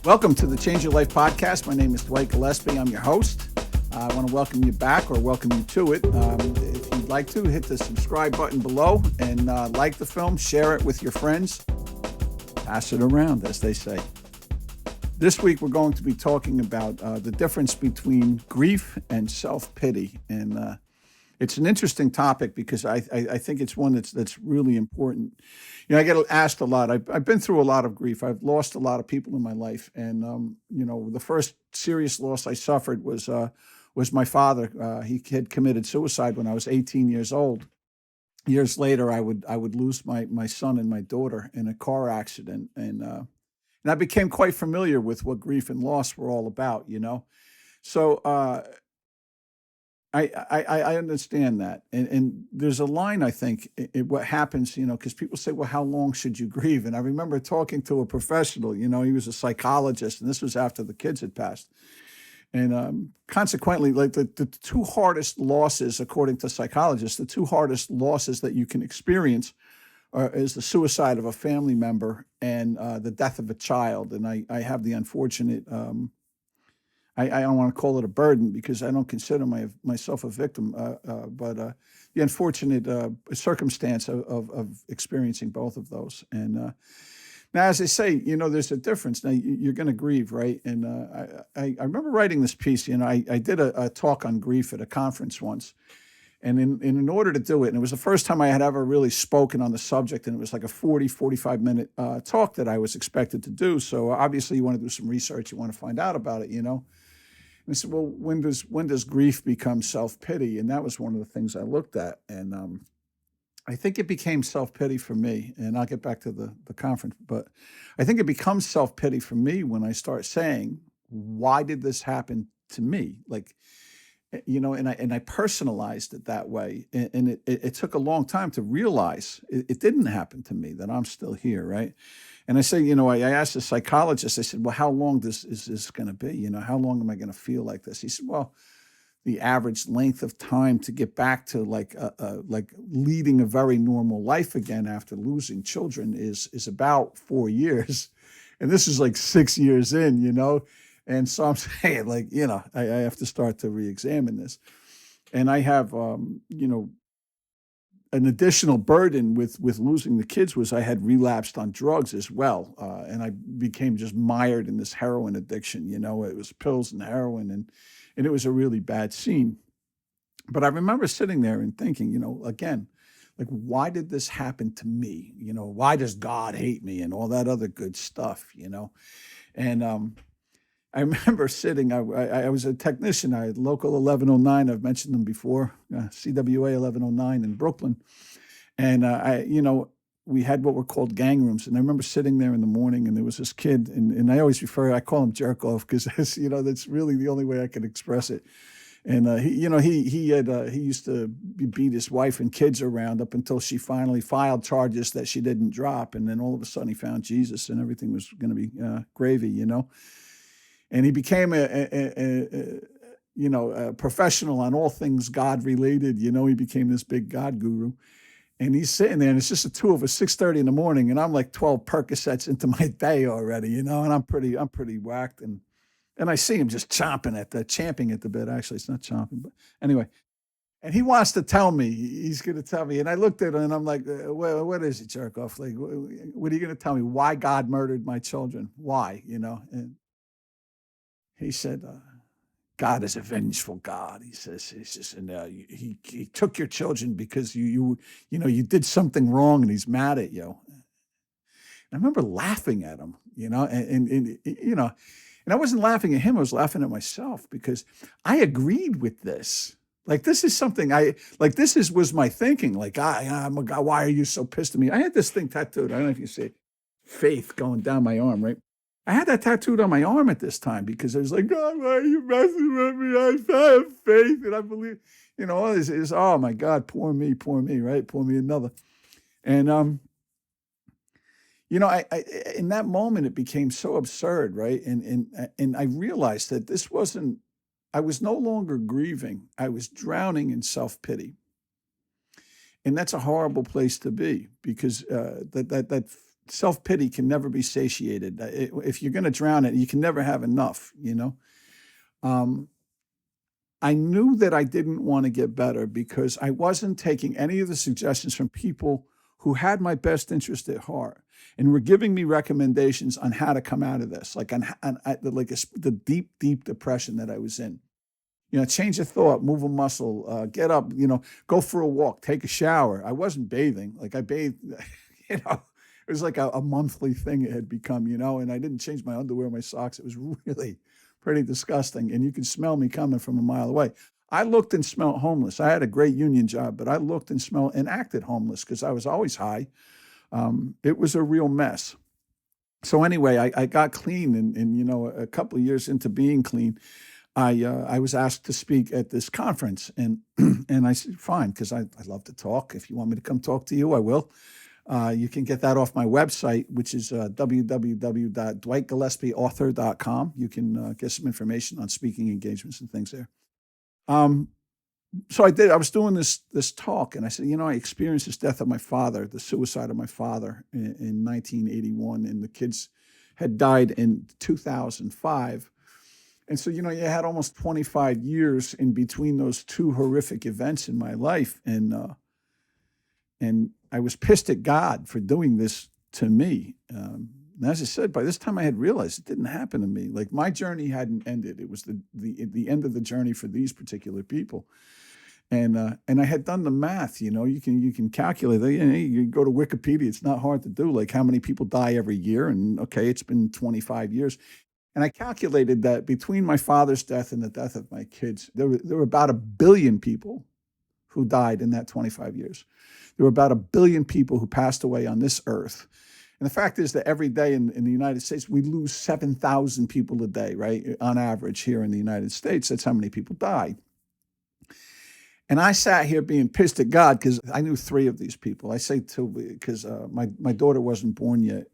Welcome to the Change Your Life podcast. My name is Dwight Gillespie. I'm your host. I want to welcome you back or welcome you to it. If you'd like to, hit the subscribe button below and like the film, share it with your friends, pass it around, as they say. This week, we're going to be talking about the difference between grief and self-pity. And it's an interesting topic because I think it's one that's really important. You know, I get asked a lot. I've been through a lot of grief. I've lost a lot of people in my life. And, the first serious loss I suffered was my father. He had committed suicide when I was 18 years old. Years later, I would lose my son and my daughter in a car accident. And I became quite familiar with what grief and loss were all about, you know. So I understand that. And there's a line, I think, what happens, because people say, well, how long should you grieve? And I remember talking to a professional, he was a psychologist, and this was after the kids had passed. And consequently, like the two hardest losses, according to psychologists, the two hardest losses that you can experience is the suicide of a family member and the death of a child. And I have the unfortunate, I don't want to call it a burden because I don't consider myself a victim, but the unfortunate circumstance of experiencing both of those. And now, as I say, there's a difference. Now, you're going to grieve, right? And I remember writing this piece. I did a talk on grief at a conference once. And in order to do it, and it was the first time I had ever really spoken on the subject, and it was like a 45-minute talk that I was expected to do. So obviously you want to do some research, you want to find out about it, And I said, well, when does grief become self-pity? And that was one of the things I looked at. And I think it became self-pity for me, and I'll get back to the conference, but I think it becomes self-pity for me when I start saying, why did this happen to me? Like, and I personalized it that way. And it took a long time to realize it didn't happen to me, that I'm still here, right? And I say, I asked the psychologist, I said, well, how long is this going to be? How long am I going to feel like this? He said, well, the average length of time to get back to like leading a very normal life again after losing children is about 4 years. And this is like 6 years in, And so I'm saying, I have to start to re-examine this. And I have, an additional burden with losing the kids was I had relapsed on drugs as well. And I became just mired in this heroin addiction. It was pills and heroin, and it was a really bad scene. But I remember sitting there and thinking, again, like, why did this happen to me? Why does God hate me and all that other good stuff, And I remember sitting, I was a technician. I had local 1109. I've mentioned them before, CWA 1109 in Brooklyn. And we had what were called gang rooms. And I remember sitting there in the morning, and there was this kid, and I always I call him jerk off because that's really the only way I can express it. And he used to beat his wife and kids around up until she finally filed charges that she didn't drop. And then all of a sudden he found Jesus, and everything was going to be gravy, And he became a professional on all things God related. He became this big God guru. And he's sitting there, and it's just the two of us, 6:30 in the morning, and I'm like 12 Percocets into my day already, and I'm pretty whacked. And I see him just champing at the bit. Actually, it's not chomping, but anyway. And he wants to tell me, he's going to tell me. And I looked at him, and I'm like, well, what is it, jerk off? Like, what are you going to tell me? Why God murdered my children? Why, And he said, God is a vengeful God. He says, and he took your children because you did something wrong, and he's mad at you. And I remember laughing at him, and I wasn't laughing at him. I was laughing at myself because I agreed with this. Like, this is something was my thinking. Like, I'm a God. Why are you so pissed at me? I had this thing tattooed. I don't know if you see it, faith going down my arm, right? I had that tattooed on my arm at this time because I was like, God, why are you messing with me? I have faith and I believe, all this is, oh my God, poor me, right? Pour me another. And, I in that moment, it became so absurd, right? And I realized that I was no longer grieving. I was drowning in self-pity. And that's a horrible place to be because that self pity can never be satiated. If you're going to drown it, you can never have enough. Um, I knew that I didn't want to get better because I wasn't taking any of the suggestions from people who had my best interest at heart and were giving me recommendations on how to come out of this, like the deep, deep depression that I was in. Change your thought, move a muscle, get up, go for a walk, take a shower. I wasn't bathing. Like I bathed, it was like a monthly thing it had become, and I didn't change my underwear, my socks. It was really pretty disgusting. And you could smell me coming from a mile away. I looked and smelled homeless. I had a great union job, but I looked and smelled and acted homeless because I was always high. It was a real mess. So anyway, I got clean, and a couple of years into being clean, I was asked to speak at this conference, and and I said fine because I love to talk. If you want me to come talk to you, I will. You can get that off my website, which is www.dwightgillespieauthor.com. You can get some information on speaking engagements and things there. Um, so I did. I was doing this talk, and I said, I experienced this death of my father, the suicide of my father in 1981, and the kids had died in 2005. And so, you had almost 25 years in between those two horrific events in my life, and I was pissed at God for doing this to me. And as I said, by this time I had realized it didn't happen to me. Like my journey hadn't ended; it was the end of the journey for these particular people. And I had done the math. You can calculate. You go to Wikipedia; it's not hard to do. Like how many people die every year, and okay, it's been 25 years. And I calculated that between my father's death and the death of my kids, there were about 1 billion people who died in that 25 years. There were about 1 billion people who passed away on this earth. And the fact is that every day in the United States, we lose 7,000 people a day, right? On average here in the United States, that's how many people die. And I sat here being pissed at God because I knew 3 of these people. I say 2 because my daughter wasn't born yet.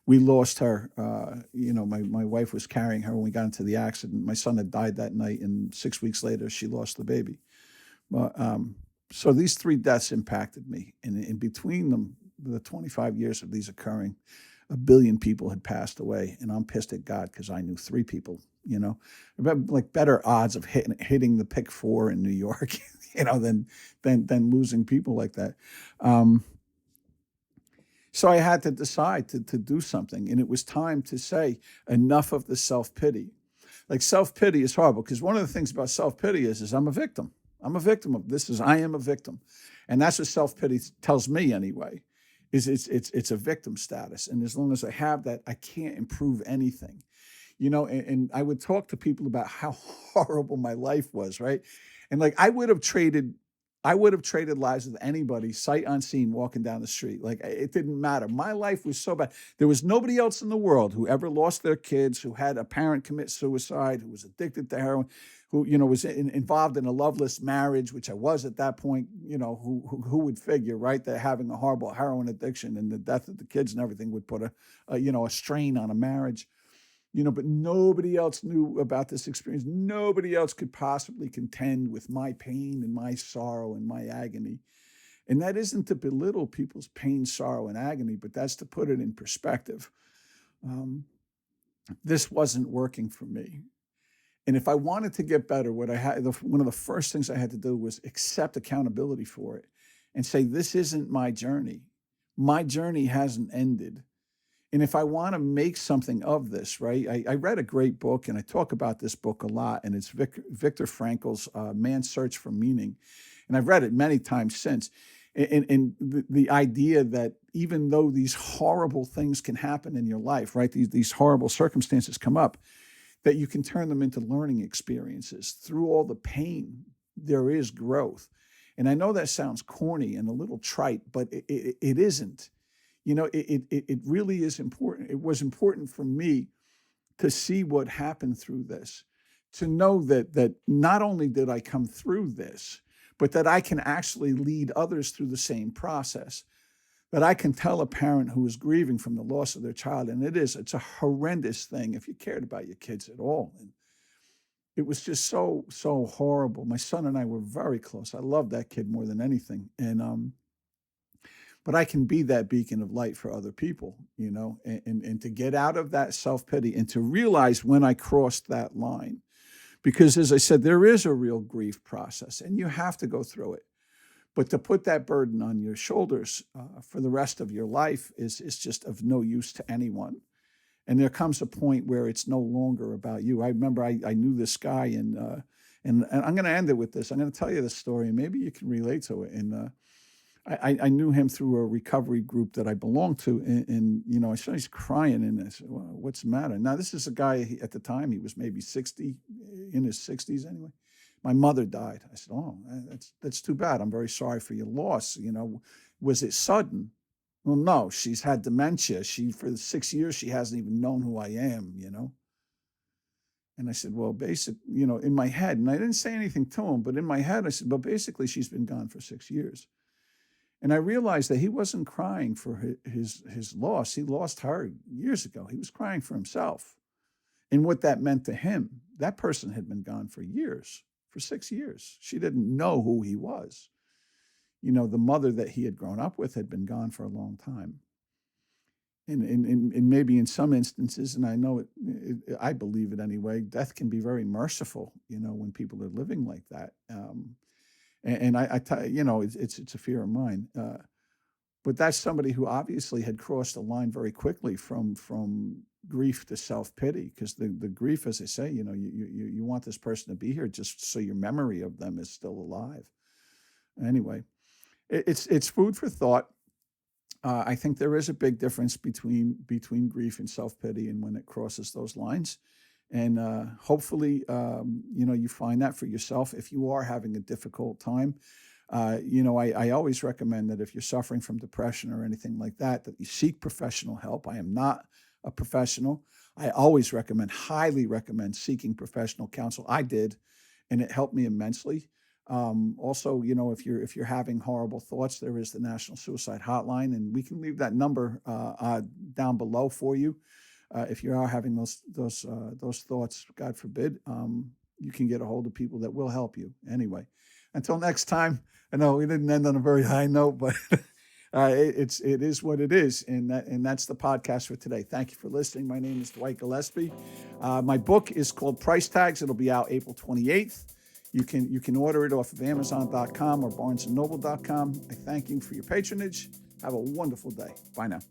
We lost her. My wife was carrying her when we got into the accident. My son had died that night, and 6 weeks later, she lost the baby. But so these 3 deaths impacted me, and in between them, the 25 years of these occurring, 1 billion people had passed away, and I'm pissed at God because I knew 3 people. Like better odds of hitting the pick 4 in New York, than losing people like that. So I had to decide to do something, and it was time to say enough of the self pity. Like self pity is horrible because one of the things about self pity is I'm a victim. I'm a victim of this. I am a victim, and that's what self pity tells me anyway. Is it's a victim status, and as long as I have that, I can't improve anything. And I would talk to people about how horrible my life was, right? And like I would have traded lives with anybody, sight unseen, walking down the street. Like it didn't matter. My life was so bad. There was nobody else in the world who ever lost their kids, who had a parent commit suicide, who was addicted to heroin, who was involved in a loveless marriage, which I was at that point. Who would figure, right, that having a horrible heroin addiction and the death of the kids and everything would put a strain on a marriage. But nobody else knew about this experience. Nobody else could possibly contend with my pain and my sorrow and my agony. And that isn't to belittle people's pain, sorrow, and agony, but that's to put it in perspective. Um, this wasn't working for me. And if I wanted to get better, one of the first things I had to do was accept accountability for it and say, this isn't my journey. My journey hasn't ended. And if I want to make something of this, right? I read a great book, and I talk about this book a lot, and it's Viktor Frankl's Man's Search for Meaning. And I've read it many times since. And the idea that even though these horrible things can happen in your life, right? These horrible circumstances come up, that you can turn them into learning experiences. Through all the pain, there is growth. And I know that sounds corny and a little trite, but it isn't. It really is important. It was important for me to see what happened through this, to know that not only did I come through this, but that I can actually lead others through the same process. That I can tell a parent who is grieving from the loss of their child, and it's a horrendous thing if you cared about your kids at all. And it was just so horrible. My son and I were very close. I loved that kid more than anything, and but I can be that beacon of light for other people, and to get out of that self-pity and to realize when I crossed that line. Because as I said, there is a real grief process and you have to go through it. But to put that burden on your shoulders for the rest of your life is just of no use to anyone. And there comes a point where it's no longer about you. I remember I knew this guy, and I'm going to end it with this. I'm going to tell you this story, and maybe you can relate to it. And I knew him through a recovery group that I belonged to, and I saw he's crying, and I said, well, "What's the matter?" Now, this is a guy at the time, he was maybe 60, in his 60s anyway. My mother died. I said, "Oh, that's too bad. I'm very sorry for your loss. Was it sudden?" Well, no, she's had dementia. For 6 years, she hasn't even known who I am. And I said, well, in my head, and I didn't say anything to him, but in my head, I said, but basically, she's been gone for 6 years. And I realized that he wasn't crying for his loss. He lost her years ago. He was crying for himself and what that meant to him. That person had been gone for years, for 6 years. She didn't know who he was. The mother that he had grown up with had been gone for a long time. And maybe in some instances, and I know I believe it anyway, death can be very merciful, when people are living like that. It's a fear of mine. But that's somebody who obviously had crossed the line very quickly from grief to self-pity, because the grief, as I say, you want this person to be here just so your memory of them is still alive. Anyway, it's food for thought. I think there is a big difference between grief and self-pity, and when it crosses those lines. And hopefully, you find that for yourself. If you are having a difficult time, I always recommend that if you're suffering from depression or anything like that you seek professional help. I am not a professional. I always highly recommend seeking professional counsel. I did, and it helped me immensely. Also, if you're having horrible thoughts, there is the National Suicide Hotline, and we can leave that number down below for you. If you are having those thoughts, God forbid, you can get a hold of people that will help you. Anyway, until next time. I know we didn't end on a very high note, but it is what it is, and that's the podcast for today. Thank you for listening. My name is Dwight Gillespie. My book is called Price Tags. It'll be out April 28th. You can order it off of Amazon.com or BarnesandNoble.com. I thank you for your patronage. Have a wonderful day. Bye now.